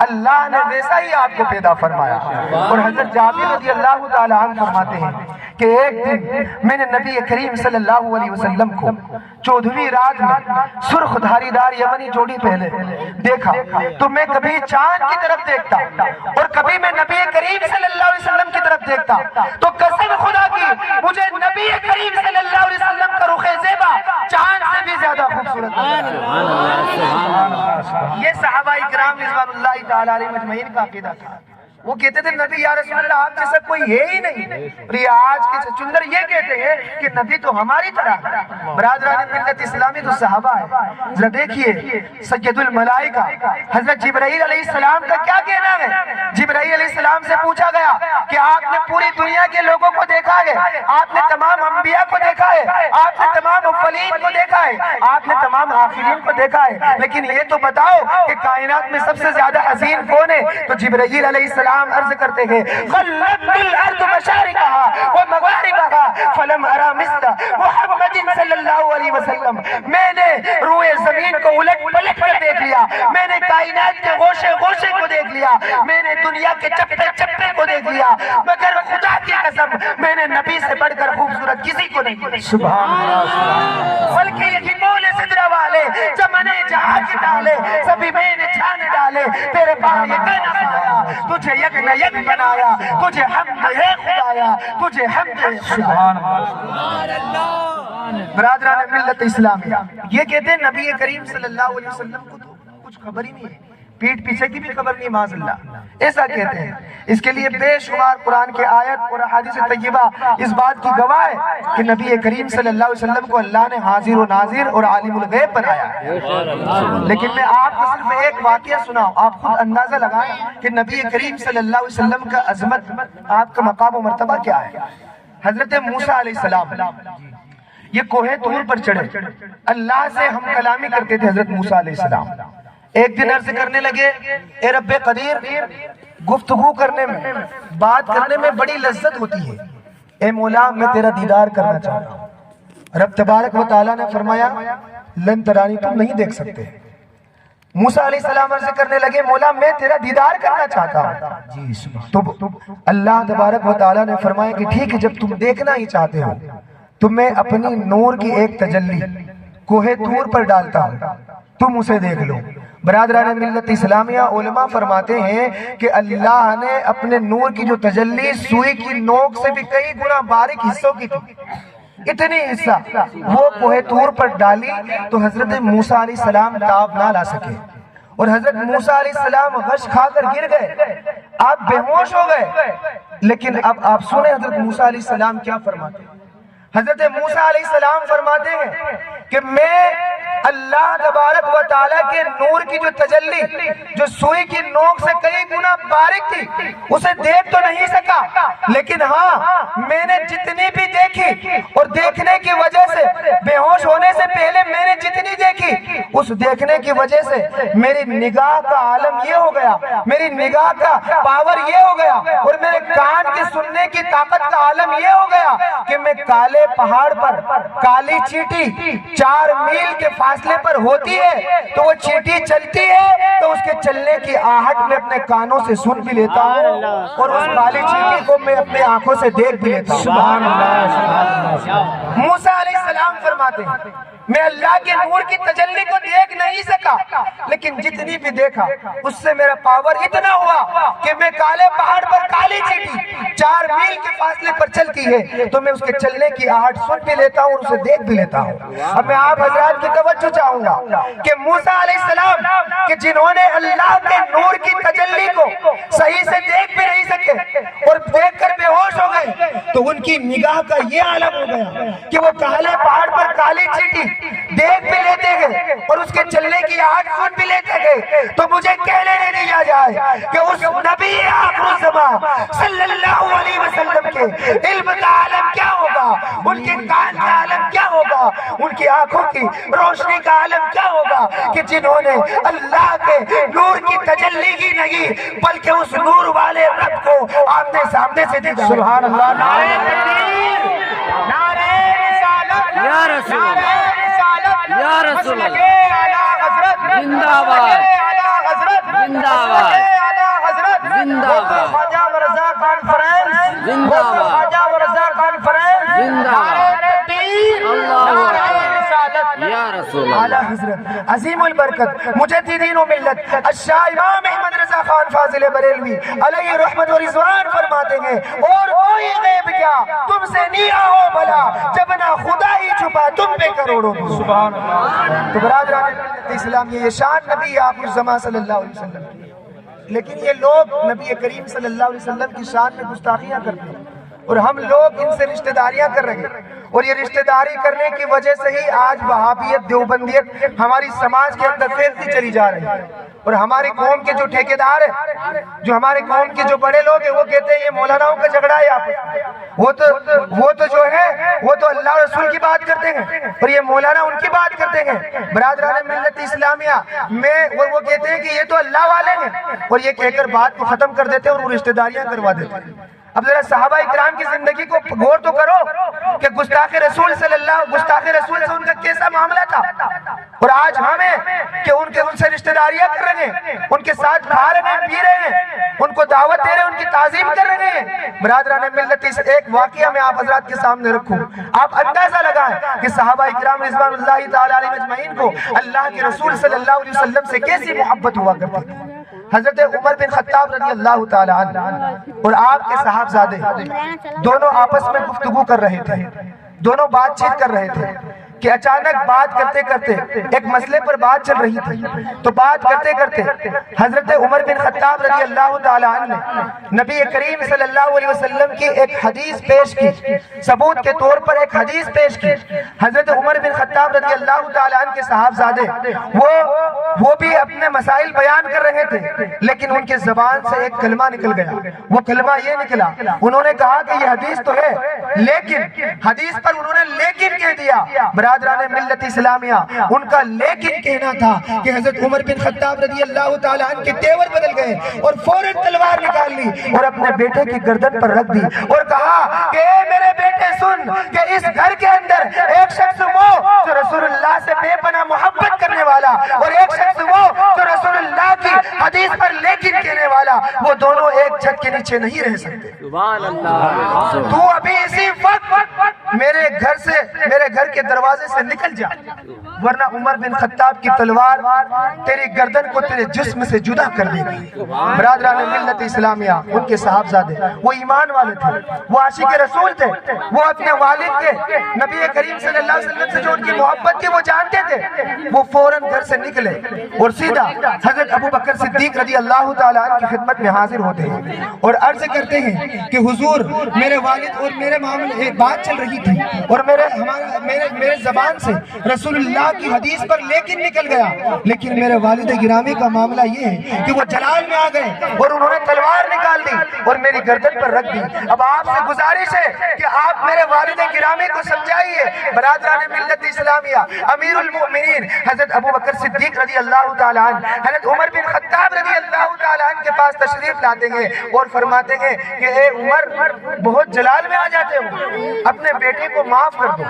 اللہ نے ویسا ہی آپ کو پیدا فرمایا۔ اور حضرت جابر رضی اللہ تعالیٰ عنہ فرماتے ہیں کہ ایک دن میں نے نبی کریم صلی اللہ علیہ وسلم کو 14ویں رات میں سرخ دھاری دار یمنی جوڑی پہلے دیکھا تو میں کبھی چاند کی طرف دیکھتا اور کبھی میں نبی کریم صلی اللہ علیہ وسلم کی طرف دیکھتا تو قسم خدا کی مجھے نبی کریم صلی اللہ علیہ وسلم کا رخ زیبا چاند سے بھی زیادہ خوبصورت ہے۔ یہ صحابہ اکرام رضوان اللہ تعالیٰ علیہ مجمعین کا عقیدہ تھا۔ وہ کہتے تھے نبی یا رسول اللہ آپ جیسا کوئی ہے ہی نہیں۔ اور یہ آج کے چچندر یہ کہتے ہیں کہ نبی تو ہماری طرح ہے۔ برادران ملت اسلامی تو صحابہ ہے۔ ذرا دیکھیے سید الملائکہ حضرت جبرائیل علیہ السلام کا کیا کہنا ہے؟ جبرائیل علیہ السلام سے پوچھا گیا کہ آپ نے پوری دنیا کے لوگوں کو دیکھا ہے، آپ نے تمام انبیاء کو دیکھا ہے، آپ نے تمام اولین کو دیکھا ہے، آپ نے تمام آخرین کو دیکھا ہے، لیکن یہ تو بتاؤ کہ کائنات میں سب سے زیادہ عظیم کون ہے؟ تو جبرائیل علیہ السلام عرض کرتے ہیں خلت الارض مشارقها ومغاربها فلم ارى مثل محمد صلی اللہ علیہ وسلم۔ میں نے روئے زمین کو الٹ پلٹ کر دیکھ لیا، میں نے کائنات کے گوشے گوشے کو دیکھ لیا، میں نے دنیا کے چپے چپے کو دیکھ لیا، مگر خدا کی قسم میں نے نبی سے بڑھ کر خوبصورت کسی کو نہیں دیکھا۔ سبحان اللہ۔ بلکہ یہ بولے سدرا والے چمنے جہاں کی ڈالے سبھی میں نے چھانے ڈالے، تیرے پاؤں یہ کہنا پایا تجھے یک نہ یک بنایا، تجھے حمد ہے خدایا، تجھے حمد ہے سبحان اللہ۔ برادران ملت اسلامی یہ کہتے ہیں نبی کریم صلی اللہ علیہ وسلم کو تو کچھ خبر ہی نہیں ہے، پیٹ پیچھے کی بھی خبر نہیں، معاذ اللہ ایسا کہتے ہیں۔ اس کے لیے بے شمار قرآن کے آیت اور احادیث طیبہ اس بات کی گواہ ہے کہ نبی کریم صلی اللہ علیہ وسلم کو اللہ نے حاضر و ناظر اور عالم الغیب بنایا ہے۔ لیکن میں آپ کو صرف ایک واقعہ سناؤں، آپ خود اندازہ لگائیں کہ نبی کریم صلی اللہ علیہ وسلم کا عظمت، آپ کا مقام و مرتبہ کیا ہے۔ حضرت موسیٰ علیہ السلام یہ کوہ طور پر چڑھے، اللہ سے ہم کلامی کرتے تھے حضرت موسیٰ علیہ السلام۔ ایک دن عرض کرنے لگے اے رب قدیر، گفتگو کرنے میں بات کرنے میں بڑی لذت ہوتی ہے، اے مولا میں تیرا دیدار کرنا چاہتا ہوں۔ رب تبارک و تعالیٰ نے فرمایا لن ترانی، تم نہیں دیکھ سکتے۔ موسیٰ علیہ السلام عرض کرنے لگے مولا میں تیرا دیدار کرنا چاہتا ہوں۔ تو اللہ تبارک و تعالیٰ نے فرمایا کہ ٹھیک ہے، جب تم دیکھنا ہی چاہتے ہو تو میں اپنی نور کی ایک تجلی کوہ طور پر ڈالتا ہوں، تم اسے دیکھ لو۔ برادران ملت اسلامیہ علماء فرماتے ہیں کہ اللہ نے اپنے نور کی جو تجلی سوئی کی نوک سے بھی کئی گنا باریک حصوں کی تھی، اتنی حصہ وہ کوہ طور پر ڈالی تو حضرت موسیٰ علیہ السلام تاب نہ لا سکے، اور حضرت موسیٰ علیہ السلام غش کھا کر گر گئے، آپ بے ہوش ہو گئے۔ لیکن اب آپ سنیں حضرت موسیٰ علیہ السلام کیا فرماتے ہیں۔ حضرت موسیٰ علیہ السلام فرماتے ہیں کہ میں اللہ تبارک و تعالیٰ کے نور کی جو تجلی جو سوئی کی نوک سے کئی گنا باریک تھی اسے دیکھ تو نہیں سکا، لیکن ہاں میں نے جتنی بھی دیکھی اور دیکھنے کی وجہ سے بے ہوش ہونے سے پہلے میں نے جتنی دیکھی اس دیکھنے کی وجہ سے میری نگاہ کا عالم یہ ہو گیا، میری نگاہ کا پاور یہ ہو گیا، اور میرے کان کے سننے کی طاقت کا عالم یہ ہو گیا کہ میں کالے پہاڑ پر کالی چیٹی 4 میل کے فاصلے پر ہوتی ہے تو وہ چیٹی چلتی ہے تو اس کے چلنے کی آہٹ میں اپنے کانوں سے سن بھی لیتا ہوں اور اس کالی چیٹی کو میں اپنے آنکھوں سے دیکھ بھی لیتا ہوں۔ سبحان اللہ۔ موسیٰ علیہ السلام فرماتے ہیں میں اللہ کے نور کی تجلی کو دیکھ نہیں سکا، لیکن جتنی بھی دیکھا اس سے میرا پاور اتنا ہوا کہ میں کالے پہاڑ پر کالی چیٹی 4 میل کے فاصلے پر چلتی ہے تو میں اس کے چلنے کی آہٹ سن بھی لیتا ہوں اور اسے دیکھ بھی لیتا ہوں۔ اب میں آپ حضرات کی توجہ چاہوں گا کہ موسیٰ علیہ السلام کہ جنہوں نے اللہ کے نور کی تجلی کو صحیح سے دیکھ بھی نہیں سکے اور دیکھ کر بے ہوش ہو گئے تو ان کی نگاہ کا یہ عالم ہو گیا کہ وہ کالے پہاڑ پر کالی چیٹی دیکھ بھی لیتے گئے اور اس کے چلنے کی آہٹ سن بھی لیتے گئے۔ تو مجھے کہنے نہیں دیا جائے کہ اس نبی آخر الزمان صلی اللہ علیہ وسلم کے علم کا عالم کیا ہوگا، ان کے کان کا عالم کیا ہوگا، ان کی آنکھوں کی روشنی کا عالم کیا ہوگا کہ جنہوں نے اللہ کے نور کی تجلی کی نہیں بلکہ اس نور والے رب کو آمنے سامنے سے دیکھا۔ سبحان اللہ۔ نعرہ تکبیر، نعرہ رسالت، یا رسول اللہ، یا رسول اللہ، زندہ باد، زندہ باد۔ زندہ باد، خواجہ ورثہ کانفرنس زندہ باد، یا رسول اللہ، اعلیٰ حضرت عظیم البرکت مجددین و ملت الشاہ امام احمد رضا خان فاضل بریلوی علیہ رحمت و رضوان فرماتے ہیں، اور کوئی غیب کیا تم سے نہیں آؤ بھلا، جب نہ خدا ہی چھپا تم پہ کروڑوں سبحان اللہ۔ تو برادران ملت اسلامیہ، یہ شان نبی آخر الزمان صلی اللہ علیہ وسلم کی، لیکن یہ لوگ نبی کریم صلی اللہ علیہ وسلم کی شان میں گستاخیاں کرتے ہیں، اور ہم لوگ ان سے رشتہ داریاں کر رہے ہیں، اور یہ رشتہ داری کرنے کی وجہ سے ہی آج وہابیت دیوبندیت ہماری سماج کے اندر پھیلتی چلی جا رہی ہے۔ اور ہماری قوم کے جو ٹھیکیدار ہیں، جو ہمارے قوم کے جو بڑے لوگ ہیں، وہ کہتے ہیں یہ مولاناؤں کا جھگڑا ہے آپس، وہ تو جو ہے وہ تو اللہ رسول کی بات کرتے ہیں، اور یہ مولانا ان کی بات کرتے ہیں۔ برادران ملت اسلامیہ وہ کہتے ہیں کہ یہ تو اللہ والے ہیں، اور یہ کہہ کر بات کو ختم کر دیتے ہیں اور وہ رشتہ داریاں کروا دیتے ہیں۔ اب ذرا صحابہ اکرام کی زندگی کو غور تو کرو کہ گستاخ رسول سے ان کا کیسا معاملہ تھا، اور آج ہمیں کہ ان سے رشتہ داریاں کر رہے ہیں، ان کے ساتھ کھا رہے ہیں، پی رہے ہیں، ان کو دعوت دے رہے ہیں، ان کی تعظیم کر رہے ہیں۔ برادران ملت، اس ایک واقعہ میں آپ حضرات کے سامنے رکھوں، آپ اندازہ لگائیں کہ صحابہ اکرام رضوان اللہ تعالی علیہم اجمعین کو اللہ کے رسول صلی اللہ علیہ وسلم سے کیسی محبت ہوا کرتی تھی۔ حضرت عمر بن خطاب رضی اللہ تعالی عنہ اور آپ کے صحابزادے دونوں آپس میں گفتگو کر رہے تھے، دونوں بات چیت کر رہے تھے کہ اچانک بات کرتے کرتے ایک مسئلے پر بات چل رہی تھی، تو بات کرتے کرتے حضرت عمر بن خطاب رضی اللہ تعالی عنہ نے نبی کریم صلی اللہ علیہ وسلم کی ایک حدیث پیش کی، ثبوت کے طور پر ایک حدیث پیش کی۔ حضرت عمر بن خطاب رضی اللہ تعالی عنہ کے صحابزادے وہ بھی اپنے مسائل بیان کر رہے تھے، لیکن ان کے زبان سے ایک کلمہ نکل گیا، وہ کلمہ یہ نکلا، انہوں نے کہا کہ یہ حدیث تو ہے، لیکن حدیث پر انہوں نے لیکن کہہ دیا۔ برادران ملت اسلامیہ، ان کا لیکن کہنا تھا کہ حضرت عمر بن خطاب رضی اللہ تعالی عنہ کے تیور بدل گئے اور فوراً تلوار نکال لی اور اپنے بیٹے کی گردن پر رکھ دی اور کہا کہ اے میرے بیٹے سن کہ اس گھر کے اندر ایک شخص وہ جو رسول اللہ سے بے پناہ محبت کرنے والا، اور ایک شخص وہ جو رسول اللہ کی حدیث پر لیکن کہنے والا، وہ دونوں ایک چھت کے نیچے نہیں رہ سکتے۔ سبحان اللہ، تو ابھی اسی وقت میرے گھر کے دروازے سے نکل جا، ورنہ عمر بن خطاب کی تلوار تیری گردن کو تیرے جسم سے جدا کر دے گی۔ برادران ملت اسلامیہ، ان کے صحابزادے وہ ایمان والے تھے، وہ عاشق رسول تھے، وہ اپنے والد کے نبی کریم صلی اللہ علیہ وسلم سے جو ان کی محبت تھی وہ جانتے تھے۔ وہ فوراً گھر سے نکلے اور سیدھا حضرت ابو بکر صدیق رضی اللہ تعالیٰ عنہ کی خدمت میں حاضر ہوتے ہیں اور عرض کرتے ہیں کہ حضور، میرے والد اور میرے معاملے ایک بات چل رہی تھی اور میرے زبان سے رسول اللہ کی حدیث پر لیکن نکل گیا، لیکن میرے والد گرامی کا معاملہ یہ ہے کہ وہ جلال میں آ گئے اور انہوں نے تلوار نکال دی اور میری گردن پر رکھ دی۔ اب آپ سے گزارش ہے کہ آپ میرے والد گرامی کو سمجھائیے۔ برادران ملت اسلامیہ، امیر المؤمنین حضرت ابو بکر صدیق رضی اللہ تعالیٰ عنہ حضرت عمر بن خطاب رضی اللہ تعالیٰ عنہ کے پاس تشریف لاتے ہیں اور فرماتے ہیں کہ اے عمر، بہت جلال میں آ جاتے ہو، اپنے بیٹے کو معاف کر دو۔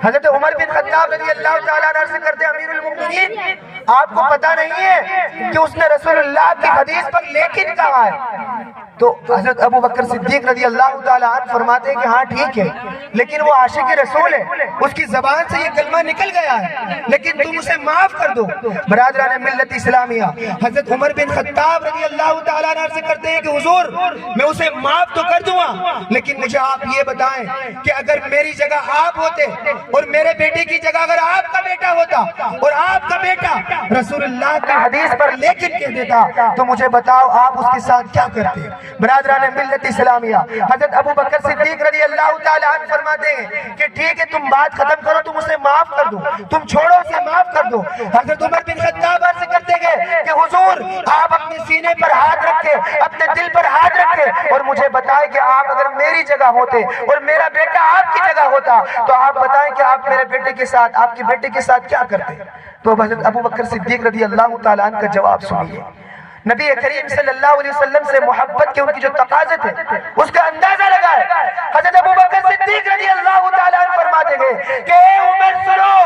حضرت عمر بن خطاب رضی اللہ تعالیٰ عنہ سے کرتے امیر المؤمنین، آپ کو پتہ نہیں ہے کہ اس نے رسول اللہ کی حدیث پر لیکن کہا ہے؟ تو حضرت ابو بکر صدیق رضی اللہ تعالیٰ عنہ فرماتے ہیں کہ ہاں ٹھیک ہے، لیکن وہ عاشق رسول ہے، اس کی زبان سے یہ کلمہ نکل گیا ہے، لیکن تم اسے معاف کر دو۔ برادران ملت اسلامیہ، حضرت عمر بن خطاب رضی اللہ تعالیٰ عنہ سے کرتے ہیں کہ حضور، میں اسے معاف تو کر دوں گا، لیکن مجھے آپ یہ بتائیں کہ اگر میری جگہ آپ ہوتے اور میرے بیٹے کی جگہ اگر آپ کا بیٹا ہوتا اور آپ کا بیٹا رسول اللہ کی حدیث پر لیکن کہہ دیتا تو مجھے بتاؤ آپ اس کے ساتھ کیا کرتے؟ برادران ملت اسلامیہ، حضرت ابو بکر صدیق رضی اللہ تعالیٰ عنہ فرماتے ہیں کہ ٹھیک ہے، تم بات ختم کرو، تم اسے معاف کر دو، تم چھوڑو اسے معاف کر دو۔ حضرت عمر بن خطاب عرض کرتے گئے کہ حضور، آپ اپنے سینے پر ہاتھ رکھے، اپنے دل پر ہاتھ رکھے اور مجھے بتائیں کہ آپ اگر میری جگہ ہوتے اور میرا بیٹا آپ کی جگہ ہوتا تو آپ بتائیں کہ آپ میرے بیٹے کے ساتھ، آپ کی بیٹے کے ساتھ کیا کرتے؟ تو حضرت ابو بکر صدیق رضی اللہ تعالیٰ عنہ کا جواب سنیے۔ نبی کریم صلی اللہ علیہ وسلم سے محبت کے ان کی جو تقاضے تھے اس کا اندازہ لگائے. حضرت ابوبکر صدیق رضی اللہ تعالیٰ عنہ فرماتے ہیں کہ اے عمر سنو،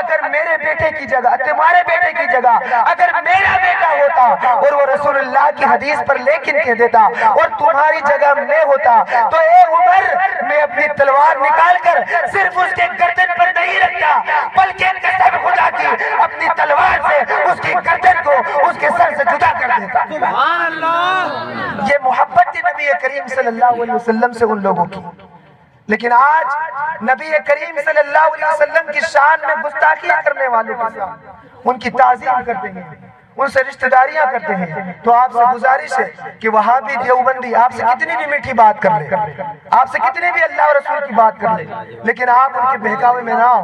اگر میرے بیٹے کی جگہ، تمہارے بیٹے کی جگہ اگر میرا بیٹا ہوتا اور وہ رسول اللہ کی حدیث پر لیکن کہہ دیتا اور تمہاری جگہ میں ہوتا تو اے عمر میں اپنی تلوار نکال کر صرف اس کے گردن پر نہیں رکھتا بلکہ قسم خدا کی اپنی تلوار سے اس کی گردن کو اس کے سر سے جدا کر دیتا. یہ محبت تھی نبی کریم صلی اللہ علیہ وسلم سے ان لوگوں کی. لیکن آج نبی کریم صلی اللہ علیہ وسلم کی شان میں گستاخیاں کرنے والوں کے ساتھ ان کی تعظیم کرتے ہیں، ان سے رشتہ داریاں کرتے ہیں. تو آپ سے گزارش ہے کہ وہابی دیوبندی آپ سے کتنی بھی میٹھی بات کر لے، آپ سے کتنی بھی اللہ اور رسول کی بات کر لے، لیکن آپ ان کے بہکاوے میں نہ ہو،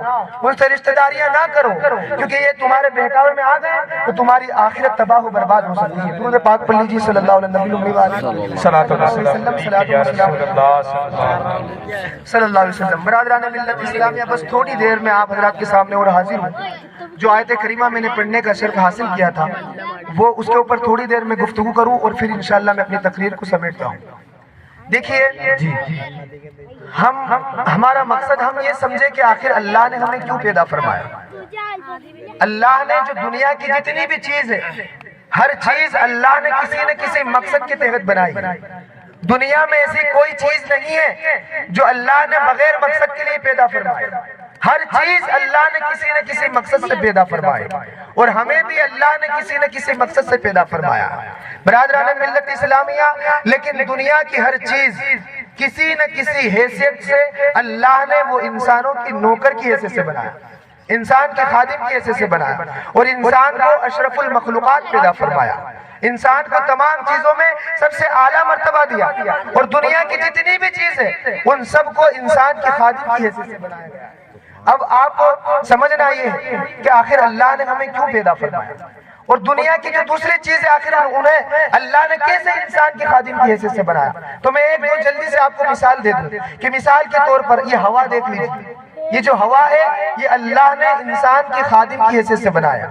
ان سے رشتہ داریاں نہ کرو، کیونکہ یہ تمہارے بہکاوے میں آ گئے تو تمہاری آخرت تباہ و برباد ہو سکتی ہے. درود پاک پڑھ لیجیے صلی اللہ علیہ وسلم صلی اللہ علیہ وسلم. برادران ملت اسلامیہ، بس تھوڑی دیر میں آپ حضرات کے سامنے اور حاضر ہوں. جو آیت کریمہ میں نے پڑھنے کا شرف حاصل کیا تھا وہ اس کے اوپر تھوڑی دیر میں گفتگو کروں اور پھر انشاءاللہ میں اپنی تقریر کو سمیٹتا ہوں. دیکھیے، ہمارا مقصد ہم یہ سمجھے کہ آخر اللہ نے ہمیں کیوں پیدا فرمایا. اللہ نے جو دنیا کی جتنی بھی چیز ہے، ہر چیز اللہ نے کسی نہ کسی مقصد کے تحت بنائی. دنیا میں ایسی کوئی چیز نہیں ہے جو اللہ نے بغیر مقصد کے لیے پیدا فرمائی. ہر چیز اللہ نے کسی نہ کسی مقصد سے پیدا فرمائی اور ہمیں بھی اللہ نے کسی نہ کسی مقصد سے پیدا فرمایا. برادران ملت اسلامیہ، لیکن دنیا کی ہر چیز کسی نہ کسی حیثیت سے اللہ نے وہ انسانوں کی نوکر کی حیثیت سے بنایا، انسان کے خادم کی حیثیت سے بنایا اور انسان کو اشرف المخلوقات پیدا فرمایا. انسان کو تمام چیزوں میں سب سے اعلیٰ مرتبہ دیا اور دنیا کی جتنی بھی چیز ہے ان سب کو انسان کے خادم کی حیثیت سے بنایا گیا. اب آپ کو سمجھنا یہ ہے کہ آخر اللہ نے ہمیں کیوں پیدا فرمایا اور دنیا کی جو دوسری چیزیں آخر انہیں اللہ نے کیسے انسان کی خادم کی حیثیت سے بنایا. تو میں ایک دو جلدی سے آپ کو مثال دے دوں کہ مثال کے طور پر یہ ہوا دیکھ لیجیے. یہ جو ہوا ہے یہ اللہ نے انسان کی خادم کی حیثیت سے بنایا.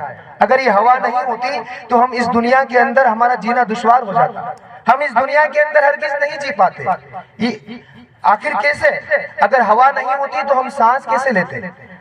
اگر یہ ہوا نہیں ہوتی تو ہم اس دنیا کے اندر ہمارا جینا دشوار ہو جاتا، ہم اس دنیا کے اندر ہرگز نہیں جی پاتے. آخر کیسے؟ اگر ہوا نہیں ہوتی تو ہم سانس کیسے لیتے؟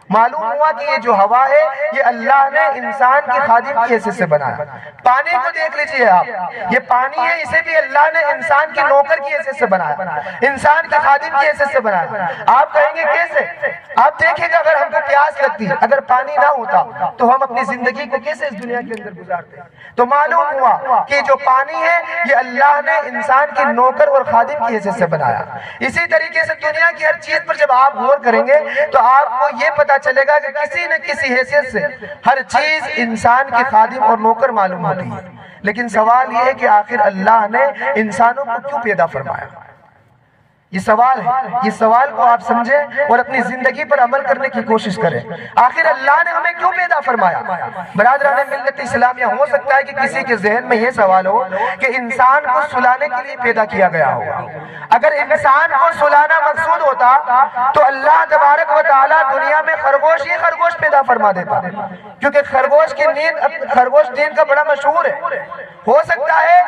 معلوم ہوا کہ یہ جو ہوا ہے یہ اللہ نے انسان کی خادم کی حیثیت سے بنایا. پانی کو دیکھ لیجئے آپ، یہ پانی ہے، اسے بھی اللہ نے انسان کی نوکر کی حیثیت سے بنایا، انسان کی خادم کی حیثیت سے بنایا. آپ کہیں گے کیسے؟ آپ دیکھیں گے اگر ہم کو پیاس لگتی ہے، اگر پانی نہ ہوتا تو ہم اپنی زندگی کو کیسے اس دنیا کے اندر گزارتے؟ تو معلوم ہوا کہ جو پانی ہے یہ اللہ نے انسان کی نوکر اور خادم کی حیثیت سے بنایا. اسی طریقے سے دنیا کی ہر چیز پر جب آپ غور کریں گے تو آپ کو یہ پتا چلے گا کہ کسی نہ کسی حیثیت سے ہر چیز انسان کے خادم اور نوکر معلوم ہوتی ہے. لیکن سوال یہ ہے کہ آخر اللہ نے انسانوں کو کیوں پیدا فرمایا؟ یہ سوال ہے. یہ سوال کو آپ سمجھیں اور اپنی زندگی پر عمل کرنے کی کوشش کریں. آخر اللہ نے ہمیں کیوں پیدا فرمایا؟ برادران ملت اسلامیہ، ہو سکتا ہے کہ کسی کے ذہن میں یہ سوال ہو کہ انسان کو سلانے کے لیے پیدا کیا گیا ہوگا. اگر انسان کو سلانا مقصود ہوتا تو اللہ تبارک و تعالیٰ دنیا میں خرگوش پیدا فرما دیتا، کیونکہ خرگوش نیند کا بڑا مشہور ہے. ہو سکتا ہے